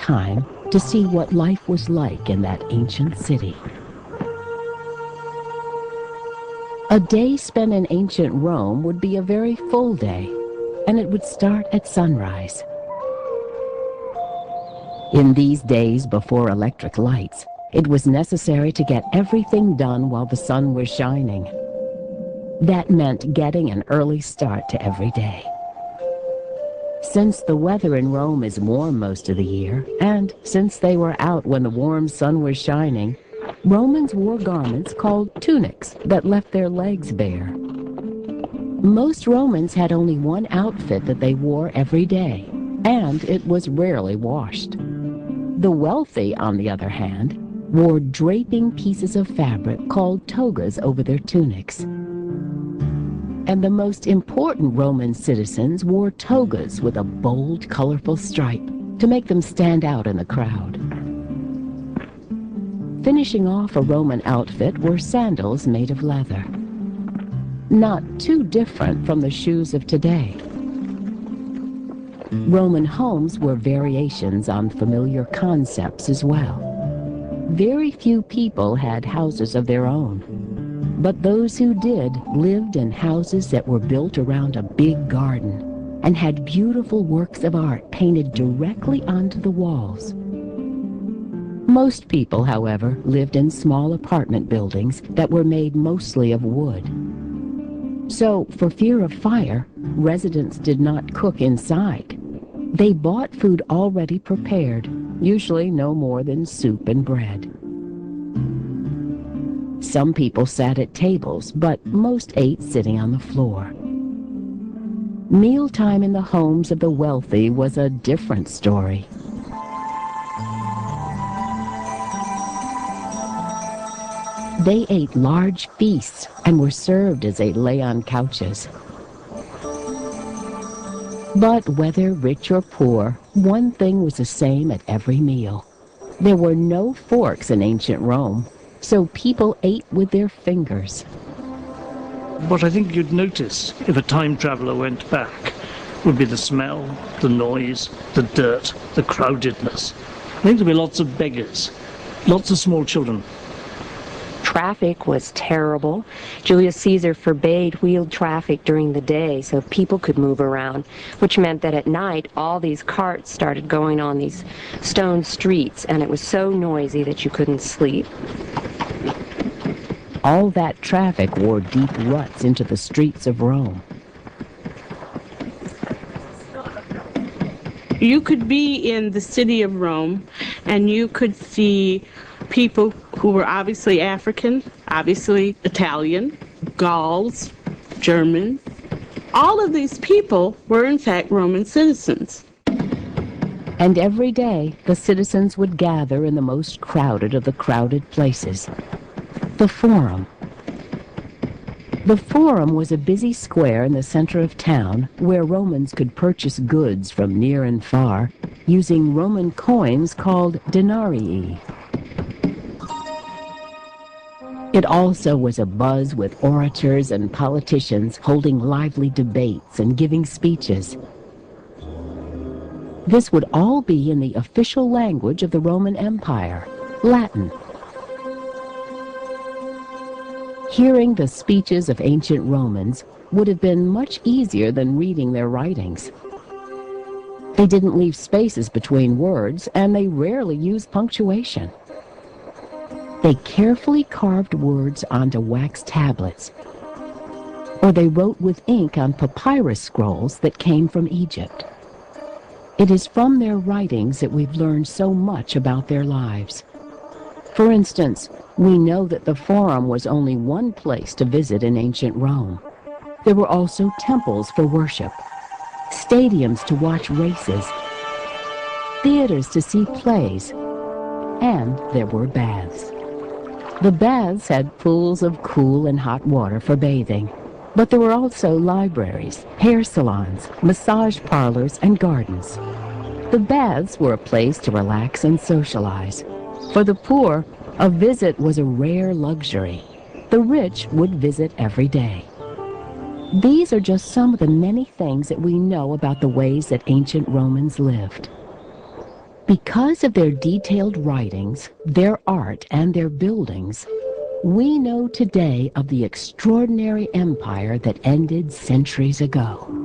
time to see what life was like in that ancient city. A day spent in ancient Rome would be a very full day, and it would start at sunrise. In these days before electric lights, it was necessary to get everything done while the sun was shining. That meant getting an early start to every day. Since the weather in Rome is warm most of the year, and since they were out when the warm sun was shining, Romans wore garments called tunics that left their legs bare. Most Romans had only one outfit that they wore every day, and it was rarely washed. The wealthy, on the other hand, wore draping pieces of fabric called togas over their tunics. And the most important Roman citizens wore togas with a bold, colorful stripe to make them stand out in the crowd. Finishing off a Roman outfit were sandals made of leather. Not too different from the shoes of today. Roman homes were variations on familiar concepts as well. Very few people had houses of their own, but those who did lived in houses that were built around a big garden and had beautiful works of art painted directly onto the walls. Most people, however, lived in small apartment buildings that were made mostly of wood. So, for fear of fire, residents did not cook inside. They bought food already prepared, usually no more than soup and bread. Some people sat at tables, but most ate sitting on the floor. Mealtime in the homes of the wealthy was a different story. They ate large feasts and were served as they lay on couches. But whether rich or poor, one thing was the same at every meal. There were no forks in ancient Rome, so people ate with their fingers. What I think you'd notice if a time traveller went back would be the smell, the noise, the dirt, the crowdedness. I think there'd be lots of beggars, lots of small children. Traffic was terrible. Julius Caesar forbade wheeled traffic during the day so people could move around, which meant that at night all these carts started going on these stone streets, and it was so noisy that you couldn't sleep. All that traffic wore deep ruts into the streets of Rome. You could be in the city of Rome and you could see people who were obviously African, obviously Italian, Gauls, German. All of these people were in fact Roman citizens. And every day the citizens would gather in the most crowded of the crowded places, the Forum. The Forum was a busy square in the center of town where Romans could purchase goods from near and far using Roman coins called denarii. It also was abuzz with orators and politicians holding lively debates and giving speeches. This would all be in the official language of the Roman Empire, Latin. Hearing the speeches of ancient Romans would have been much easier than reading their writings. They didn't leave spaces between words, and they rarely used punctuation. They carefully carved words onto wax tablets, or they wrote with ink on papyrus scrolls that came from Egypt. It is from their writings that we've learned so much about their lives. For instance, we know that the Forum was only one place to visit in ancient Rome. There were also temples for worship, stadiums to watch races, theaters to see plays, and there were baths. The baths had pools of cool and hot water for bathing, but there were also libraries, hair salons, massage parlors, and gardens. The baths were a place to relax and socialize. For the poor, a visit was a rare luxury. The rich would visit every day. These are just some of the many things that we know about the ways that ancient Romans lived. Because of their detailed writings, their art, and their buildings, we know today of the extraordinary empire that ended centuries ago.